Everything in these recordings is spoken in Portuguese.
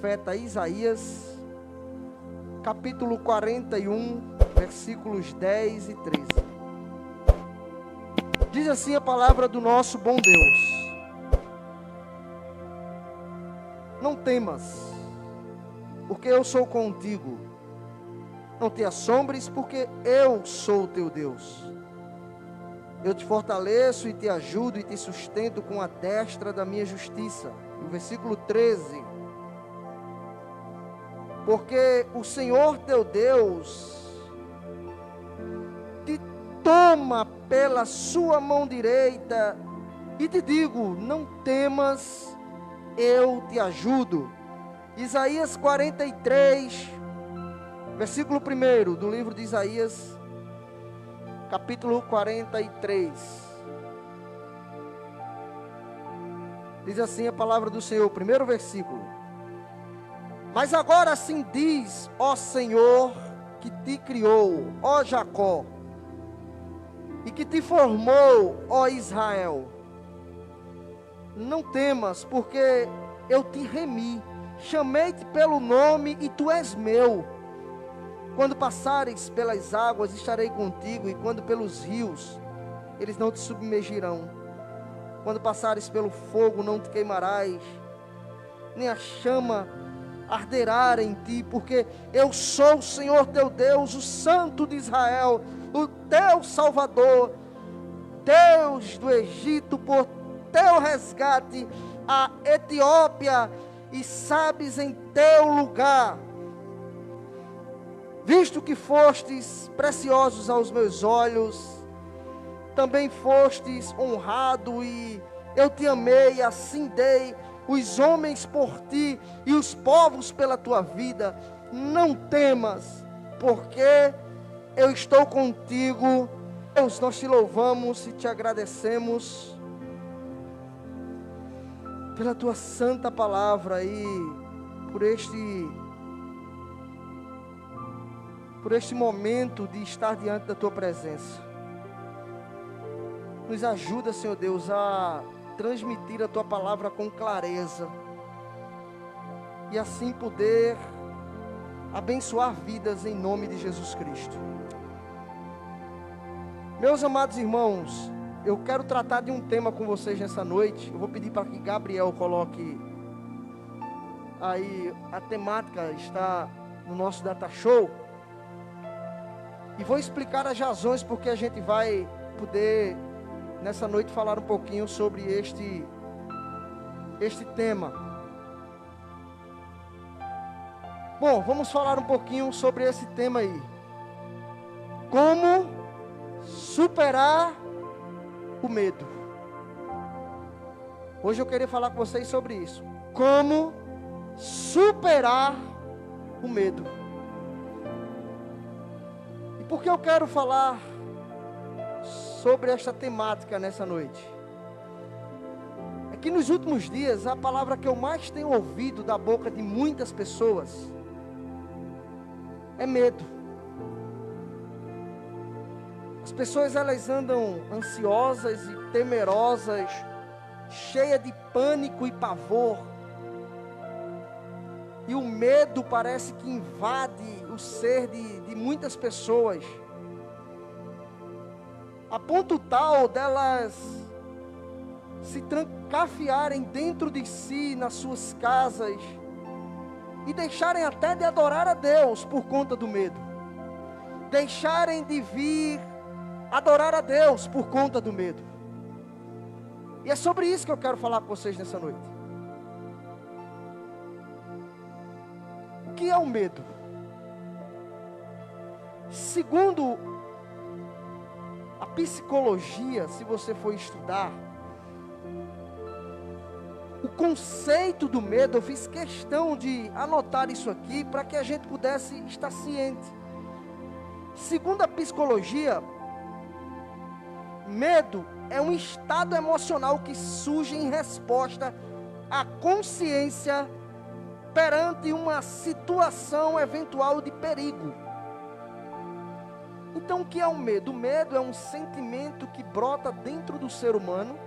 profeta Isaías, capítulo 41, versículos 10 e 13. Diz assim a palavra do nosso bom Deus: não temas, porque eu sou contigo. Não te assombres, porque eu sou o teu Deus. Eu te fortaleço e te ajudo e te sustento com a destra da minha justiça. O versículo 13. Porque o Senhor teu Deus te toma pela sua mão direita e te digo: não temas, eu te ajudo. Isaías 43, versículo 1 do livro de Isaías, capítulo 43. Diz assim a palavra do Senhor, primeiro versículo: mas agora assim diz, ó Senhor, que te criou, ó Jacó, e que te formou, ó Israel: não temas, porque eu te remi, chamei-te pelo nome e tu és meu. Quando passares pelas águas, estarei contigo, e quando pelos rios, eles não te submergirão. Quando passares pelo fogo, não te queimarás, nem a chama arderá em ti, porque eu sou o Senhor teu Deus, o Santo de Israel, o teu Salvador, Deus do Egito, por teu resgate a Etiópia, e sabes em teu lugar. Visto que fostes preciosos aos meus olhos, também fostes honrado, e eu te amei, assim dei os homens por ti e os povos pela tua vida. Não temas, porque eu estou contigo. Deus, nós te louvamos e te agradecemos pela tua santa palavra e por este momento de estar diante da tua presença. Nos ajuda, Senhor Deus, a transmitir a tua palavra com clareza e assim poder abençoar vidas em nome de Jesus Cristo. Meus amados irmãos, eu quero tratar de um tema com vocês nessa noite. Eu vou pedir para que Gabriel coloque aí, a temática está no nosso data show. E vou explicar as razões porque a gente vai poder, nessa noite, falar um pouquinho sobre este tema. Bom, vamos falar um pouquinho sobre esse tema aí. Como superar o medo. Hoje eu queria falar com vocês sobre isso. Como superar o medo. E por que eu quero falar sobre esta temática nessa noite? É que nos últimos dias, a palavra que eu mais tenho ouvido da boca de muitas pessoas é medo. As pessoas, elas andam ansiosas e temerosas, cheias de pânico e pavor. E o medo parece que invade o ser de muitas pessoas, a ponto tal delas se trancafiarem dentro de si, nas suas casas, e deixarem até de adorar a Deus por conta do medo. Deixarem de vir adorar a Deus por conta do medo. E é sobre isso que eu quero falar com vocês nessa noite. O que é o medo? Segundo a psicologia, se você for estudar, o conceito do medo, eu fiz questão de anotar isso aqui para que a gente pudesse estar ciente. Segundo a psicologia, medo é um estado emocional que surge em resposta à consciência perante uma situação eventual de perigo. Então, o que é o medo? O medo é um sentimento que brota dentro do ser humano,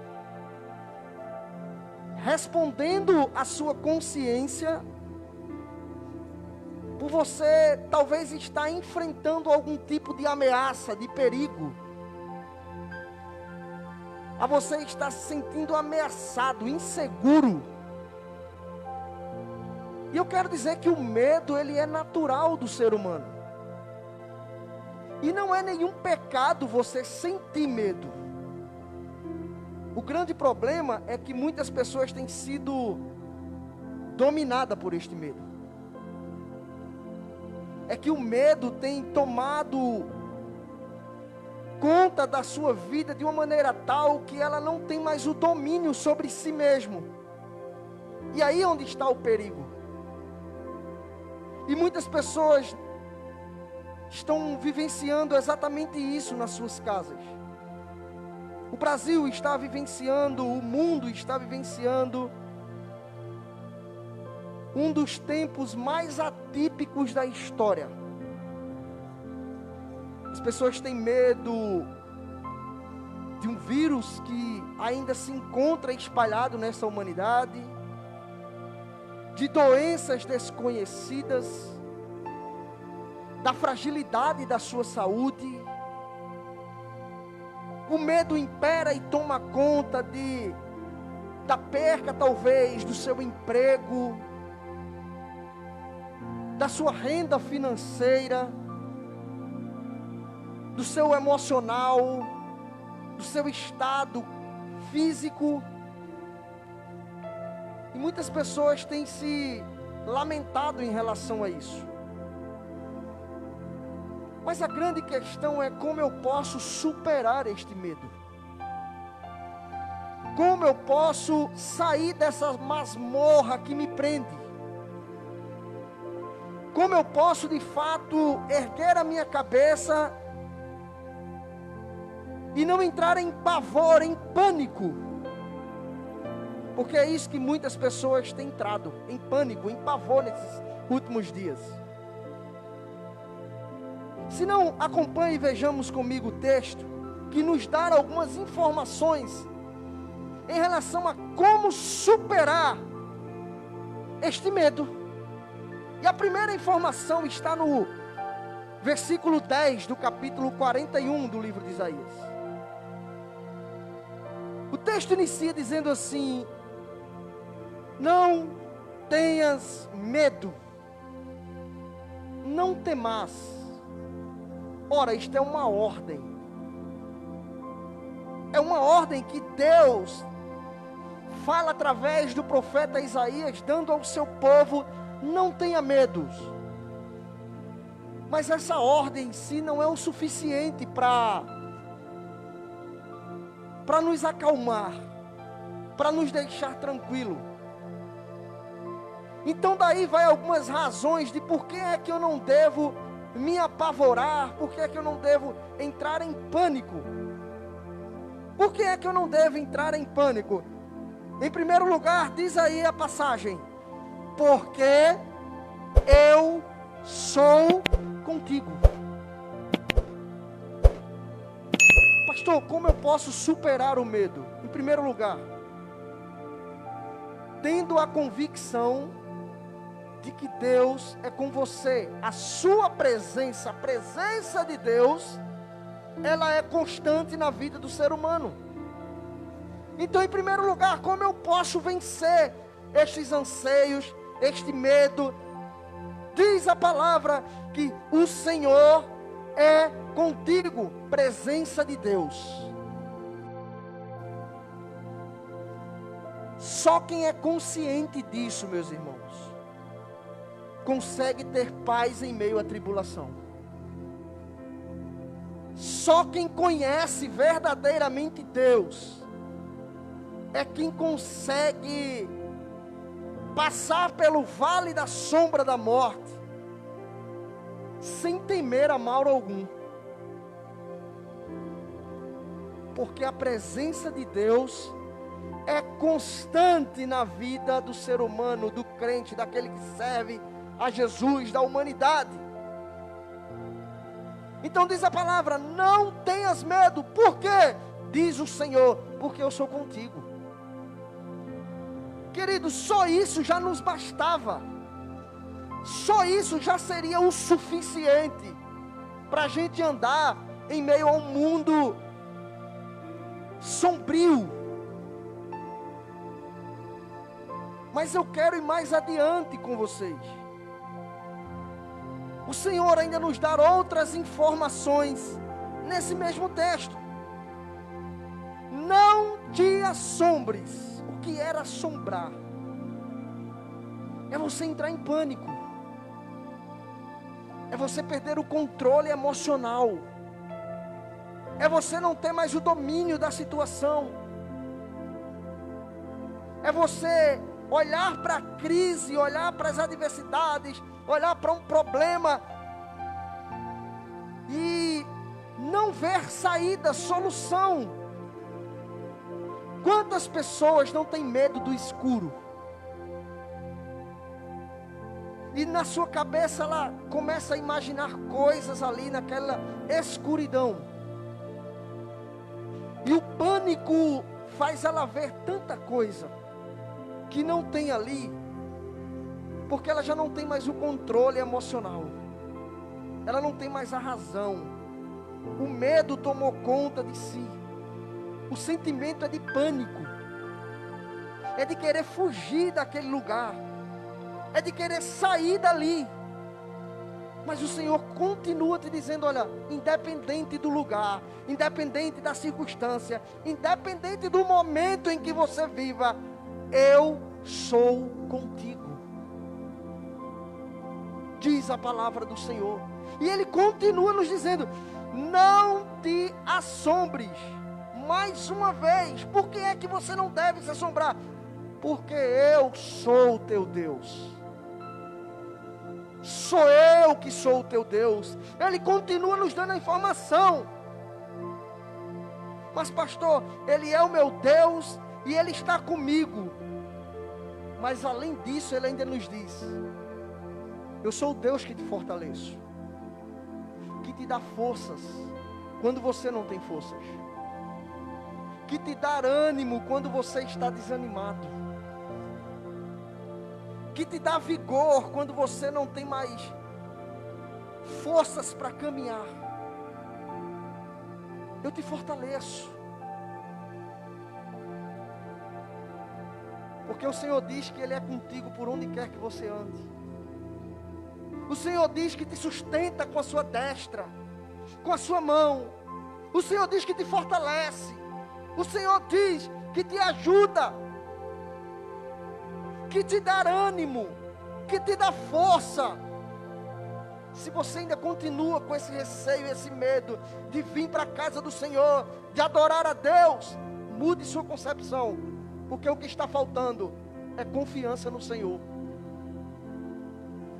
respondendo à sua consciência por você talvez estar enfrentando algum tipo de ameaça, de perigo. A você estar se sentindo ameaçado, inseguro. E eu quero dizer que o medo, ele é natural do ser humano. E não é nenhum pecado você sentir medo. O grande problema é que muitas pessoas têm sido dominadas por este medo. É que o medo tem tomado conta da sua vida de uma maneira tal que ela não tem mais o domínio sobre si mesmo. E aí é onde está o perigo. E muitas pessoas estão vivenciando exatamente isso nas suas casas. O Brasil está vivenciando, o mundo está vivenciando um dos tempos mais atípicos da história. As pessoas têm medo de um vírus que ainda se encontra espalhado nessa humanidade, de doenças desconhecidas, da fragilidade da sua saúde. O medo impera e toma conta da perca talvez do seu emprego, da sua renda financeira, do seu emocional, do seu estado físico. E muitas pessoas têm se lamentado em relação a isso. Mas a grande questão é como eu posso superar este medo. Como eu posso sair dessa masmorra que me prende. Como eu posso de fato erguer a minha cabeça e não entrar em pavor, em pânico. Porque é isso que muitas pessoas têm entrado, em pânico, em pavor nesses últimos dias. Se não, acompanhe e vejamos comigo o texto, que nos dá algumas informações em relação a como superar este medo. E a primeira informação está no versículo 10 do capítulo 41 do livro de Isaías. O texto inicia dizendo assim: não tenhas medo, não temas. Ora, isto é uma ordem. É uma ordem que Deus fala através do profeta Isaías, dando ao seu povo: não tenha medo. Mas essa ordem em si não é o suficiente para nos acalmar, para nos deixar tranquilo. Então daí vai algumas razões de por que é que eu não devo me apavorar, por que é que eu não devo entrar em pânico. Por que é que eu não devo entrar em pânico? Em primeiro lugar, diz aí a passagem: porque eu sou contigo. Pastor, como eu posso superar o medo? Em primeiro lugar, tendo a convicção de que Deus é com você. A sua presença, a presença de Deus, ela é constante na vida do ser humano. Então, em primeiro lugar, como eu posso vencer estes anseios, este medo? Diz a palavra que o Senhor é contigo, presença de Deus. Só quem é consciente disso, meus irmãos, consegue ter paz em meio à tribulação. Só quem conhece verdadeiramente Deus é quem consegue passar pelo vale da sombra da morte sem temer a mal algum. Porque a presença de Deus é constante na vida do ser humano, do crente, daquele que serve a Jesus, da humanidade. Então diz a palavra: não tenhas medo. Por quê? Diz o Senhor: porque eu sou contigo. Querido, só isso já nos bastava. Só isso já seria o suficiente para a gente andar em meio a um mundo sombrio. Mas eu quero ir mais adiante com vocês. O Senhor ainda nos dá outras informações nesse mesmo texto. Não te assombres. O que era assombrar? É você entrar em pânico. É você perder o controle emocional. É você não ter mais o domínio da situação. É você olhar para a crise, olhar para as adversidades, olhar para um problema e não ver saída, solução. Quantas pessoas não têm medo do escuro? E na sua cabeça ela começa a imaginar coisas ali naquela escuridão. E o pânico faz ela ver tanta coisa que não tem ali, porque ela já não tem mais o controle emocional. Ela não tem mais a razão. O medo tomou conta de si. O sentimento é de pânico. É de querer fugir daquele lugar. É de querer sair dali. Mas o Senhor continua te dizendo, olha, independente do lugar, independente da circunstância, independente do momento em que você viva, eu sou contigo. Diz a palavra do Senhor. E Ele continua nos dizendo, não te assombres. Mais uma vez, por que é que você não deve se assombrar? Porque eu sou o teu Deus. Sou eu que sou o teu Deus. Ele continua nos dando a informação. Mas pastor, Ele é o meu Deus e Ele está comigo. Mas além disso, Ele ainda nos diz, eu sou o Deus que te fortaleço, que te dá forças quando você não tem forças, que te dá ânimo quando você está desanimado, que te dá vigor quando você não tem mais forças para caminhar. Eu te fortaleço, porque o Senhor diz que Ele é contigo por onde quer que você ande. O Senhor diz que te sustenta com a sua destra, com a sua mão. O Senhor diz que te fortalece. O Senhor diz que te ajuda, que te dá ânimo, que te dá força. Se você ainda continua com esse receio, esse medo de vir para a casa do Senhor, de adorar a Deus, mude sua concepção, porque o que está faltando é confiança no Senhor.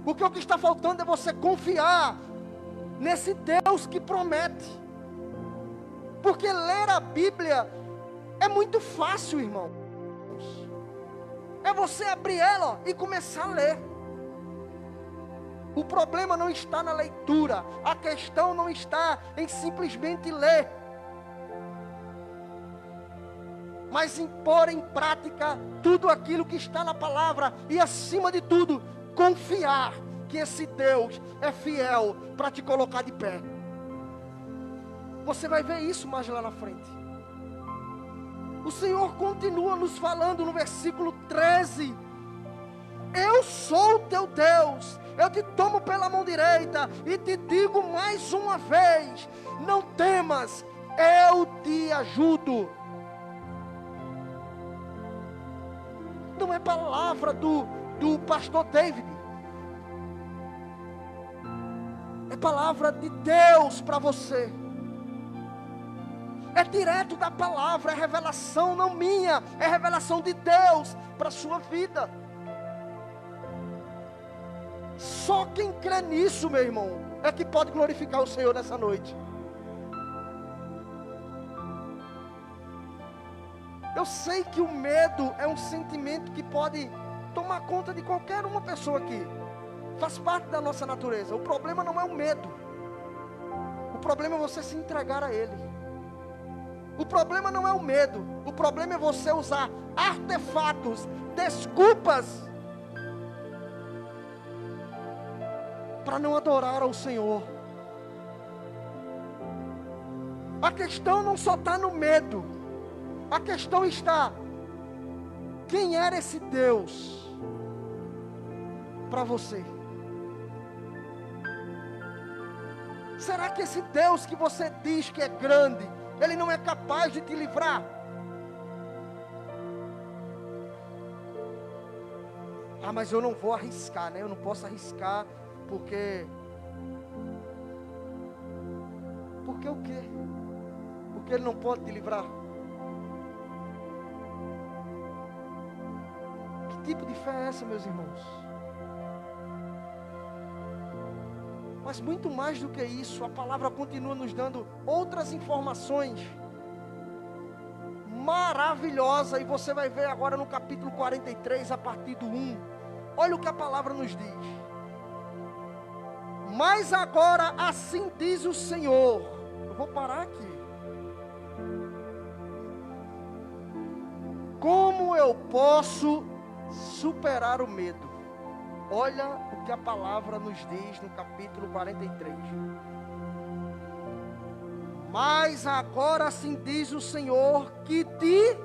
Porque o que está faltando é você confiar nesse Deus que promete. Porque ler a Bíblia é muito fácil, irmão. É você abrir ela e começar a ler. O problema não está na leitura. A questão não está em simplesmente ler, mas em pôr em prática tudo aquilo que está na palavra. E acima de tudo, confiar que esse Deus é fiel para te colocar de pé. Você vai ver isso mais lá na frente. O Senhor continua nos falando no versículo 13. Eu sou o teu Deus. Eu te tomo pela mão direita e te digo mais uma vez, não temas, eu te ajudo. Não é palavra do pastor David. É palavra de Deus para você. É direto da palavra, é revelação não minha, é revelação de Deus para a sua vida. Só quem crê nisso, meu irmão, é que pode glorificar o Senhor nessa noite. Eu sei que o medo é um sentimento que pode tomar conta de qualquer uma pessoa aqui. Faz parte da nossa natureza. O problema não é o medo. O problema é você se entregar a Ele. O problema não é o medo. O problema é você usar artefatos, desculpas, para não adorar ao Senhor. A questão não só está no medo. A questão está: quem era esse Deus para você? Será que esse Deus que você diz que é grande, Ele não é capaz de te livrar? Ah, mas eu não vou arriscar, né? Eu não posso arriscar porque o quê? Porque Ele não pode te livrar? Que tipo de fé é essa, meus irmãos? Mas muito mais do que isso, a palavra continua nos dando outras informações maravilhosas, e você vai ver agora no capítulo 43, a partir do 1. Olha o que a palavra nos diz. Mas agora assim diz o Senhor. Eu vou parar aqui. Como eu posso superar o medo? Olha o que a palavra nos diz no capítulo 43. Mas agora assim diz o Senhor que te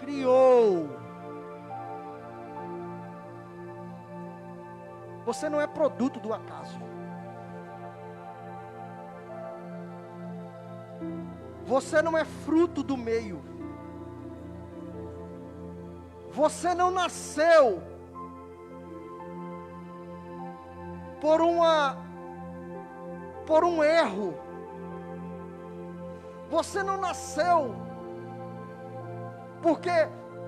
criou. Você não é produto do acaso. Você não é fruto do meio. Você não nasceu por um erro. Você não nasceu porque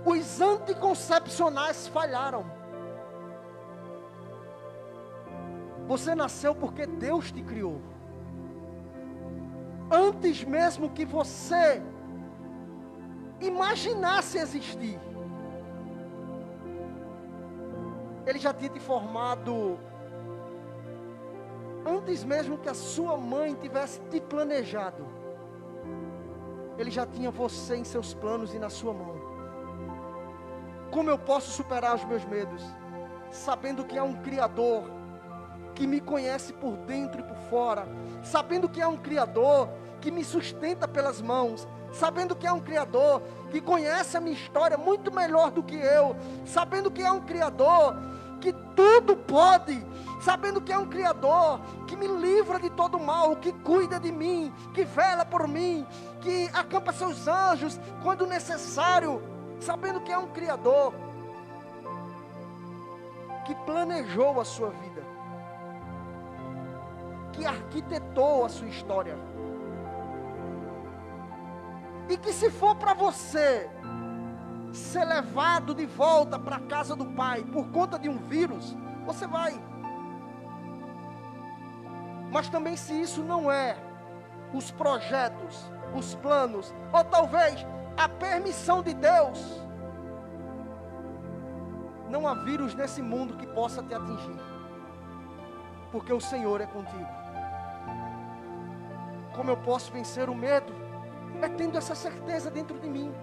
os anticoncepcionais falharam. Você nasceu porque Deus te criou. Antes mesmo que você imaginasse existir, Ele já tinha te formado. Antes mesmo que a sua mãe tivesse te planejado, Ele já tinha você em seus planos e na sua mão. Como eu posso superar os meus medos? Sabendo que há um Criador que me conhece por dentro e por fora, sabendo que há um Criador que me sustenta pelas mãos, sabendo que há um Criador que conhece a minha história muito melhor do que eu, sabendo que há um Criador que tudo pode, sabendo que há um Criador que me livra de todo mal, que cuida de mim, que vela por mim, que acampa seus anjos quando necessário, sabendo que há um Criador que planejou a sua vida, que arquitetou a sua história, e que se for para você ser levado de volta para a casa do Pai por conta de um vírus, você vai. Mas também, se isso não é os projetos, os planos, ou talvez a permissão de Deus, não há vírus nesse mundo que possa te atingir, porque o Senhor é contigo. Como eu posso vencer o medo? É tendo essa certeza dentro de mim,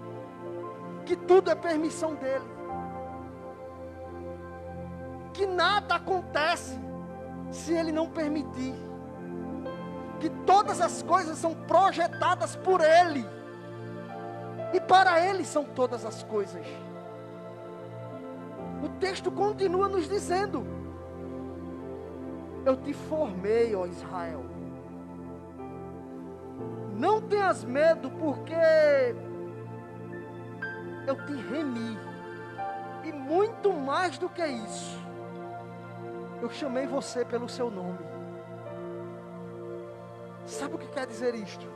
que tudo é permissão dEle, que nada acontece se Ele não permitir, que todas as coisas são projetadas por Ele, e para Ele são todas as coisas. O texto continua nos dizendo: eu te formei, ó Israel. Não tenhas medo, porque eu te remi. E muito mais do que isso, eu chamei você pelo seu nome. Sabe o que quer dizer isto?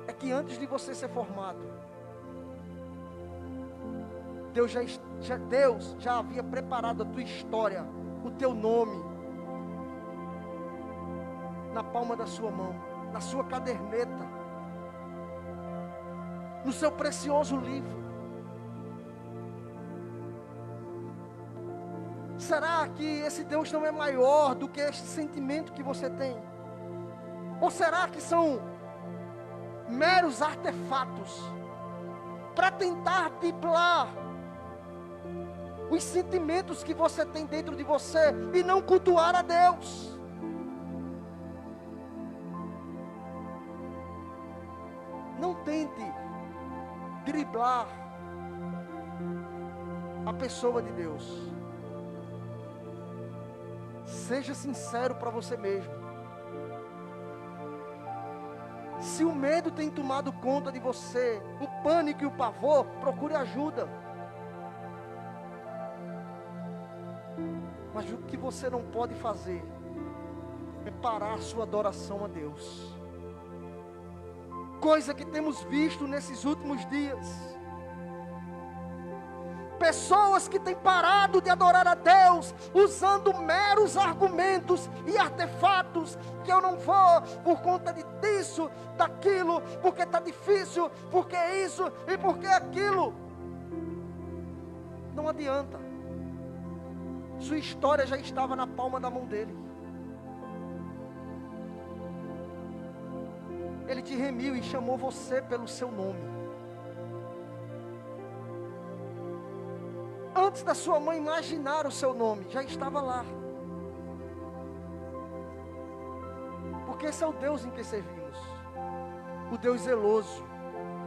É que antes de você ser formado, Deus já havia preparado a tua história, o teu nome, na palma da sua mão, na sua caderneta, no seu precioso livro. Será que esse Deus não é maior do que este sentimento que você tem? Ou será que são meros artefatos para tentar driblar os sentimentos que você tem dentro de você e não cultuar a Deus? Não tente driblar a pessoa de Deus. Seja sincero para você mesmo. Se o medo tem tomado conta de você, o pânico e o pavor, procure ajuda. Mas o que você não pode fazer é parar a sua adoração a Deus. Coisa que temos visto nesses últimos dias. Pessoas que têm parado de adorar a Deus, usando meros argumentos e artefatos, que eu não vou por conta disso, daquilo, porque está difícil, porque isso e porque aquilo. Não adianta. Sua história já estava na palma da mão dele. Ele te remiu e chamou você pelo seu nome. Antes da sua mãe imaginar o seu nome, já estava lá. Porque esse é o Deus em que servimos. O Deus zeloso.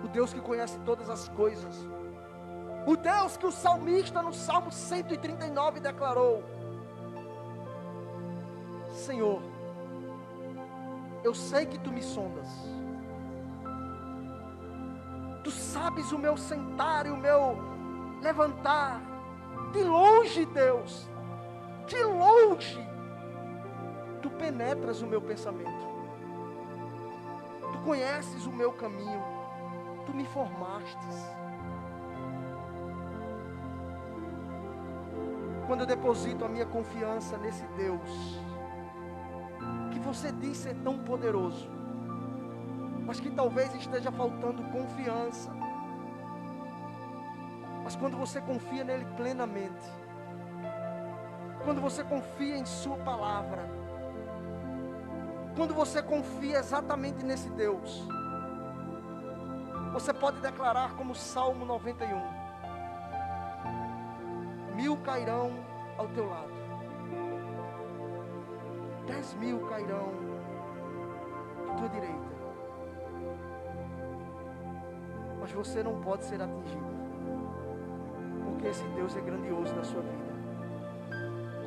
O Deus que conhece todas as coisas. O Deus que o salmista no Salmo 139 declarou: Senhor, eu sei que tu me sondas. Tu sabes o meu sentar e o meu levantar. De longe, Deus, de longe, tu penetras o meu pensamento. Tu conheces o meu caminho. Tu me formastes. Quando eu deposito a minha confiança nesse Deus, que você diz ser tão poderoso, mas que talvez esteja faltando confiança. Mas quando você confia nele plenamente, quando você confia em sua palavra, quando você confia exatamente nesse Deus, você pode declarar como Salmo 91: 1000 cairão ao teu lado, 10.000 cairão à tua direita, mas você não pode ser atingido, porque esse Deus é grandioso na sua vida.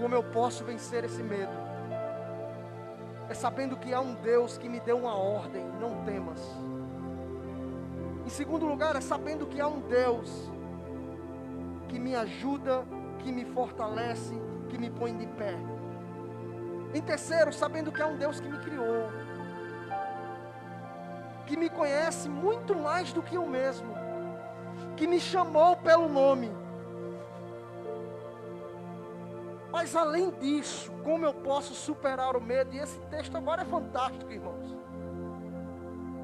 Como eu posso vencer esse medo? É sabendo que há um Deus que me deu uma ordem: não temas. Em segundo lugar, é sabendo que há um Deus que me ajuda, que me fortalece, que me põe de pé. Em terceiro, sabendo que há um Deus que me criou, que me conhece muito mais do que eu mesmo, que me chamou pelo nome. Mas além disso, como eu posso superar o medo? E esse texto agora é fantástico, irmãos.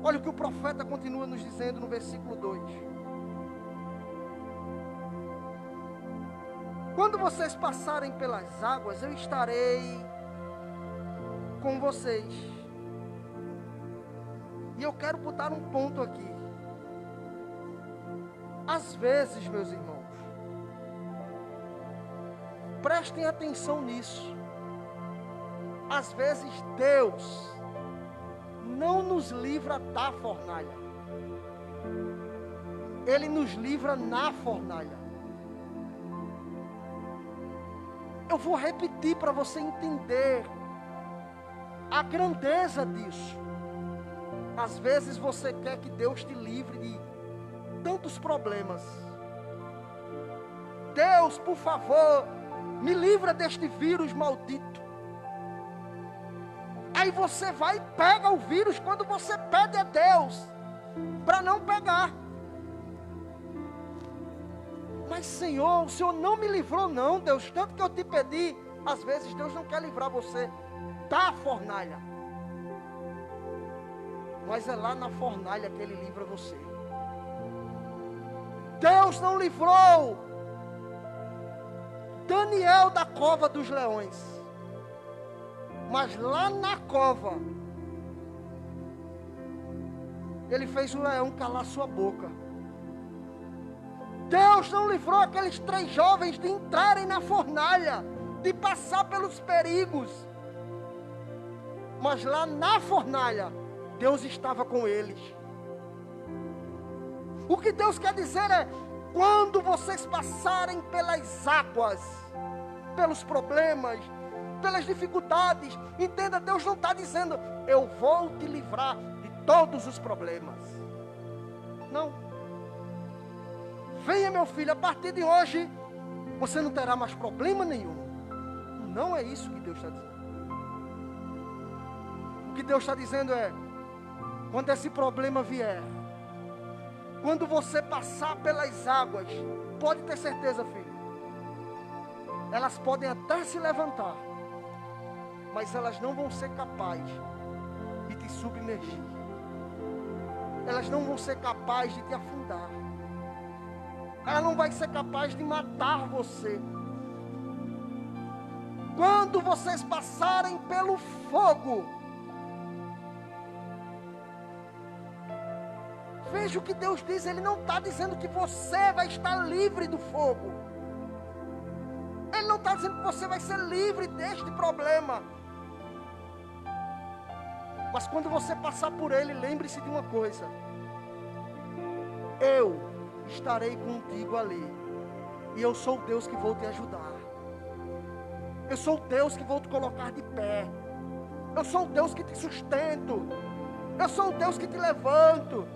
Olha o que o profeta continua nos dizendo no versículo 2. Quando vocês passarem pelas águas, eu estarei com vocês. E eu quero botar um ponto aqui. Às vezes, meus irmãos, prestem atenção nisso. Às vezes Deus não nos livra da fornalha. Ele nos livra na fornalha. Eu vou repetir para você entender a grandeza disso. Às vezes você quer que Deus te livre de tantos problemas. Deus, por favor, me livra deste vírus maldito. Aí você vai e pega o vírus quando você pede a Deus para não pegar. Mas Senhor, o Senhor não me livrou não, Deus, tanto que eu te pedi. Às vezes Deus não quer livrar você da fornalha, mas é lá na fornalha que Ele livra você. Deus não livrou Daniel da cova dos leões, mas lá na cova Ele fez o leão calar sua boca. Deus não livrou aqueles 3 jovens de entrarem na fornalha, de passar pelos perigos, mas lá na fornalha Deus estava com eles. O que Deus quer dizer é, quando vocês passarem pelas águas, pelos problemas, pelas dificuldades, entenda, Deus não está dizendo, eu vou te livrar de todos os problemas. Não. Venha, meu filho, a partir de hoje, você não terá mais problema nenhum. Não é isso que Deus está dizendo. O que Deus está dizendo é, quando esse problema vier, quando você passar pelas águas, pode ter certeza, filho, elas podem até se levantar, mas elas não vão ser capazes de te submergir. Elas não vão ser capazes de te afundar. Ela não vai ser capaz de matar você. Quando vocês passarem pelo fogo, veja o que Deus diz. Ele não está dizendo que você vai estar livre do fogo. Ele não está dizendo que você vai ser livre deste problema. Mas quando você passar por ele, lembre-se de uma coisa: eu estarei contigo ali, e eu sou o Deus que vou te ajudar. Eu sou o Deus que vou te colocar de pé. Eu sou o Deus que te sustento. Eu sou o Deus que te levanto.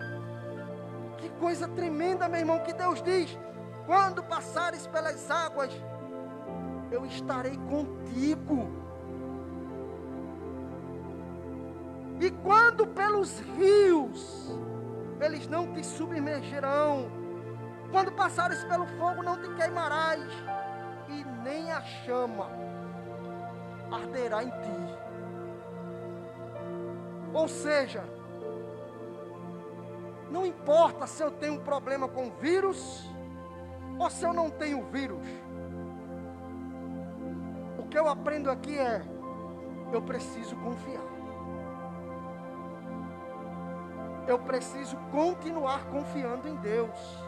Que coisa tremenda, meu irmão, que Deus diz: quando passares pelas águas, eu estarei contigo. E quando pelos rios, eles não te submergerão. Quando passares pelo fogo, não te queimarás, e nem a chama arderá em ti. Ou seja, não importa se eu tenho um problema com vírus, ou se eu não tenho vírus. O que eu aprendo aqui é, eu preciso confiar. Eu preciso continuar confiando em Deus.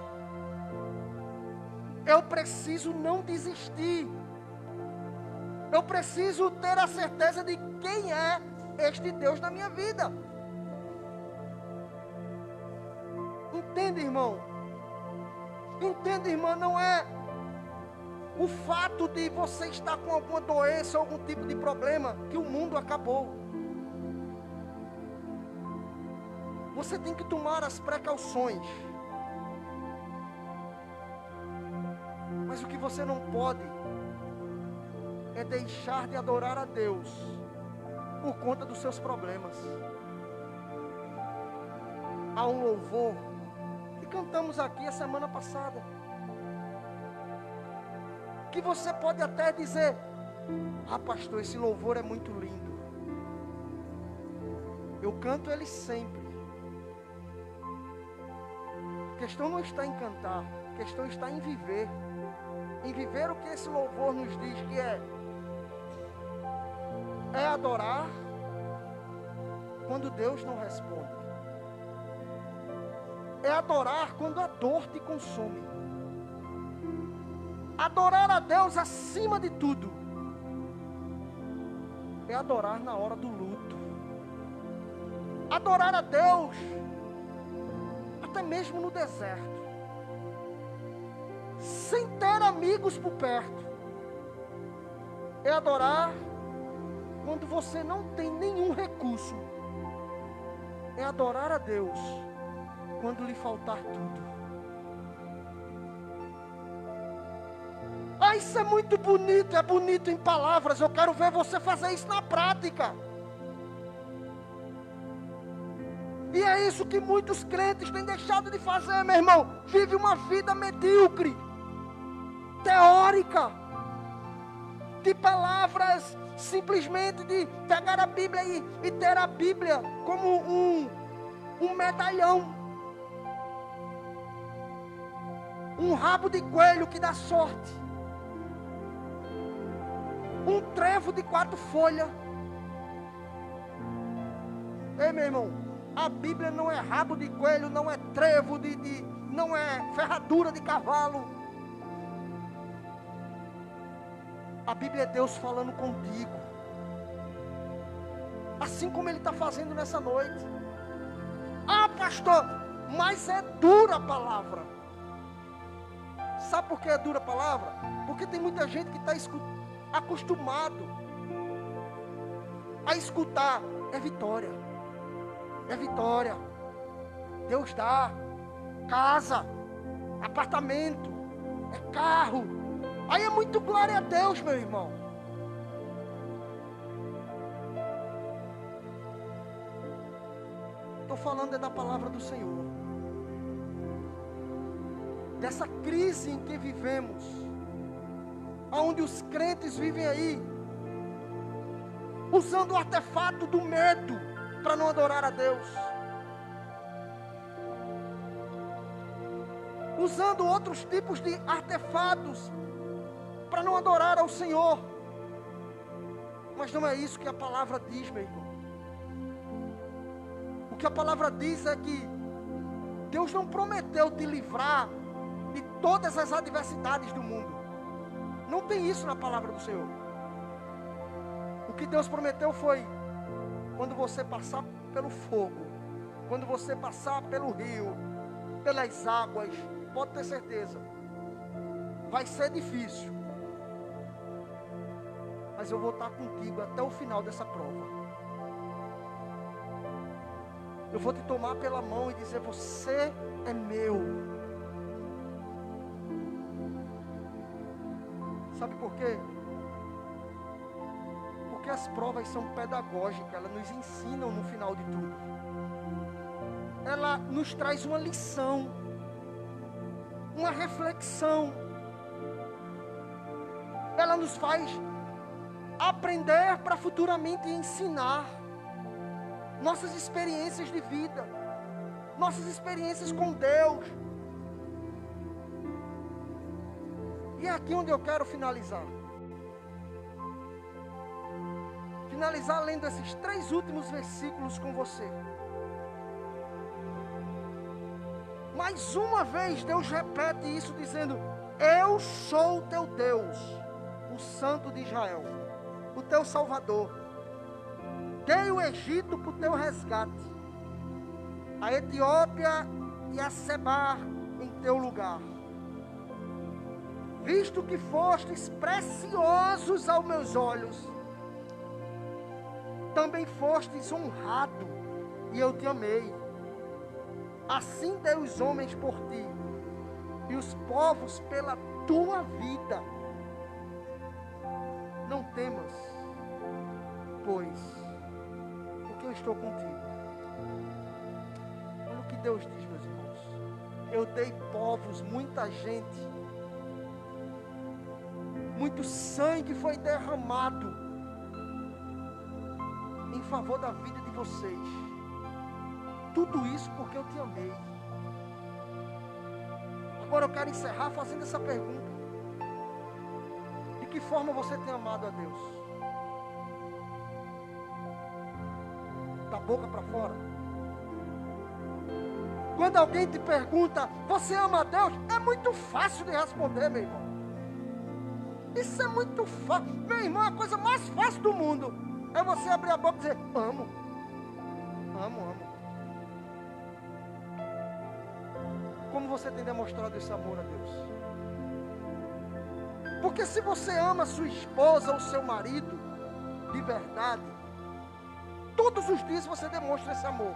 Eu preciso não desistir. Eu preciso ter a certeza de quem é este Deus na minha vida. Entende, irmão? Entende, irmã? Não é o fato de você estar com alguma doença, algum tipo de problema, que o mundo acabou. Você tem que tomar as precauções. Mas o que você não pode é deixar de adorar a Deus por conta dos seus problemas. Há um louvor que cantamos aqui a semana passada, que você pode até dizer: ah, pastor, esse louvor é muito lindo. Eu canto ele sempre. A questão não está em cantar, a questão está em viver. Em viver o que esse louvor nos diz que é adorar quando Deus não responde. É adorar quando a dor te consome. Adorar a Deus acima de tudo é adorar na hora do luto. Adorar a Deus até mesmo no deserto, sem ter amigos por perto. É adorar quando você não tem nenhum recurso. É adorar a Deus quando lhe faltar tudo. Ah, isso é muito bonito, é bonito em palavras. Eu quero ver você fazer isso na prática. E é isso que muitos crentes têm deixado de fazer, meu irmão. Vive uma vida medíocre, teórica, de palavras, simplesmente de pegar a Bíblia e ter a Bíblia como um medalhão, um rabo de coelho que dá sorte, um trevo de 4 folhas. Ei, meu irmão, a Bíblia não é rabo de coelho, não é trevo não é ferradura de cavalo. A Bíblia é Deus falando contigo, assim como Ele está fazendo nessa noite. Ah, pastor, mais é dura a palavra. Sabe por que é dura a palavra? Porque tem muita gente que está acostumado a escutar: é vitória, é vitória, Deus dá casa, apartamento, é carro. Aí é muito glória a Deus, meu irmão. Estou falando da palavra do Senhor, dessa crise em que vivemos, onde os crentes vivem aí, usando o artefato do medo para não adorar a Deus, usando outros tipos de artefatos para não adorar ao Senhor. Mas não é isso que a palavra diz, meu irmão. O que a palavra diz é que Deus não prometeu te livrar de todas as adversidades do mundo. Não tem isso na palavra do Senhor. O que Deus prometeu foi: quando você passar pelo fogo, quando você passar pelo rio, pelas águas, pode ter certeza, vai ser difícil, mas eu vou estar contigo até o final dessa prova. Eu vou te tomar pela mão e dizer: você é meu. Sabe por quê? Porque as provas são pedagógicas, elas nos ensinam no final de tudo. Ela nos traz uma lição, uma reflexão. Ela nos faz aprender para futuramente ensinar. Nossas experiências de vida, nossas experiências com Deus. E é aqui onde eu quero finalizar. Finalizar lendo esses 3 últimos versículos com você. Mais uma vez Deus repete isso dizendo: eu sou o teu Deus, o Santo de Israel, o teu Salvador. Dei o Egito para o teu resgate, a Etiópia e a Seba em teu lugar. Visto que fostes preciosos aos meus olhos, também fostes honrado, e eu te amei. Assim dei os homens por ti, e os povos pela tua vida. Não temas, pois eu estou contigo. Olha o que Deus diz, meus irmãos. Eu dei povos, muita gente, muito sangue foi derramado em favor da vida de vocês. Tudo isso porque eu te amei. Agora eu quero encerrar fazendo essa pergunta: de que forma você tem amado a Deus? Da boca para fora? Quando alguém te pergunta: você ama a Deus? É muito fácil de responder, meu irmão. Isso é muito fácil. Meu irmão, a coisa mais fácil do mundo é você abrir a boca e dizer: amo. Amo, amo. Como você tem demonstrado esse amor a Deus? Porque se você ama a sua esposa ou seu marido de verdade, todos os dias você demonstra esse amor.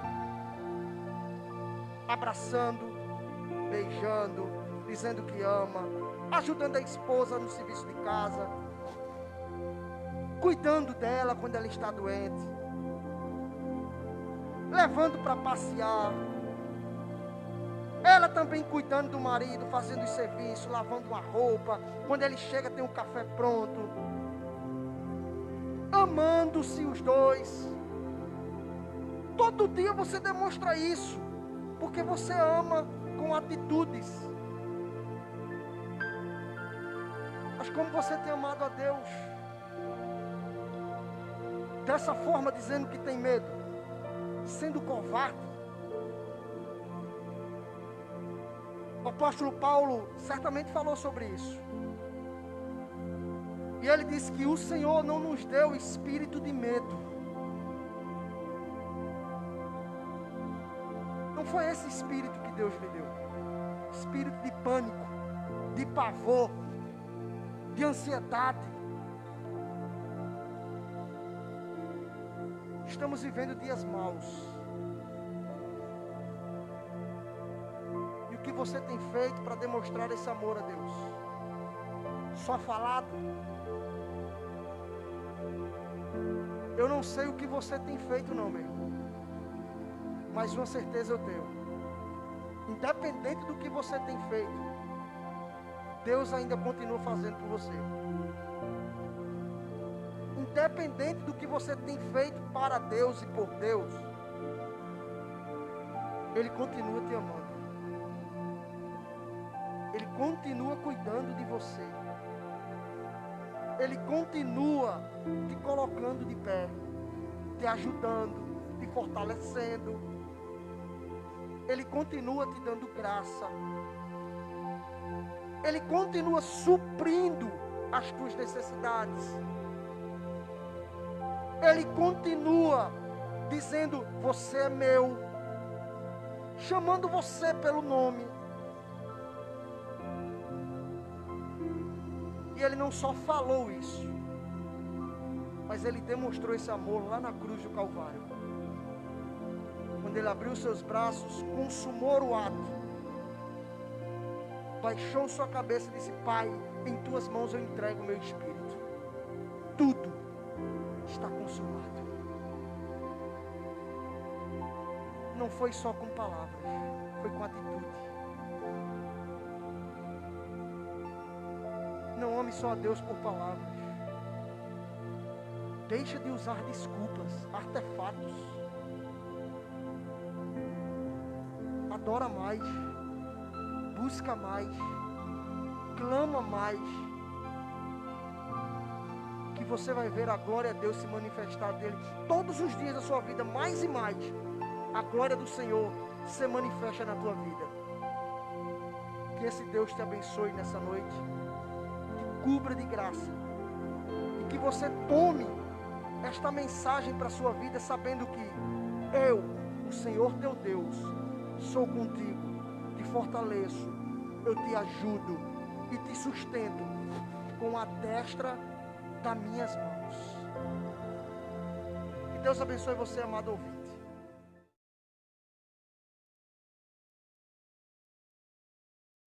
Abraçando, beijando, dizendo que ama, ajudando a esposa no serviço de casa, cuidando dela quando ela está doente, levando para passear, ela também cuidando do marido, fazendo os serviços, lavando uma roupa, quando ele chega tem um café pronto, amando-se os dois. Todo dia você demonstra isso, porque você ama com atitudes. Mas como você tem amado a Deus? Dessa forma, dizendo que tem medo, sendo covarde. O apóstolo Paulo certamente falou sobre isso. E ele disse que o Senhor não nos deu espírito de medo. Não foi esse espírito que Deus lhe deu. Espírito de pânico, de pavor, de ansiedade. Estamos vivendo dias maus. E o que você tem feito para demonstrar esse amor a Deus? Só falado? Eu não sei o que você tem feito não, meu irmão. Mas uma certeza eu tenho. Independente do que você tem feito, Deus ainda continua fazendo por você. Independente do que você tem feito para Deus e por Deus, Ele continua te amando. Ele continua cuidando de você. Ele continua te colocando de pé, te ajudando, te fortalecendo. Ele continua te dando graça. Ele continua suprindo as tuas necessidades. Ele continua dizendo: você é meu, chamando você pelo nome. E Ele não só falou isso, mas Ele demonstrou esse amor lá na cruz do Calvário. Quando Ele abriu seus braços, consumou o ato, baixou sua cabeça e disse: Pai, em tuas mãos eu entrego o meu espírito. Tudo está consumado. Não foi só com palavras, foi com atitude. Não ame só a Deus por palavras. Deixa de usar desculpas, artefatos. Adora mais, busca mais, clama mais, que você vai ver a glória de Deus se manifestar dele todos os dias da sua vida, mais e mais. A glória do Senhor se manifesta na tua vida. Que esse Deus te abençoe nessa noite, te cubra de graça, e que você tome esta mensagem para a sua vida, sabendo que eu, o Senhor teu Deus, sou contigo, te fortaleço, eu te ajudo e te sustento com a destra das minhas mãos. Que Deus abençoe você, amado ouvinte.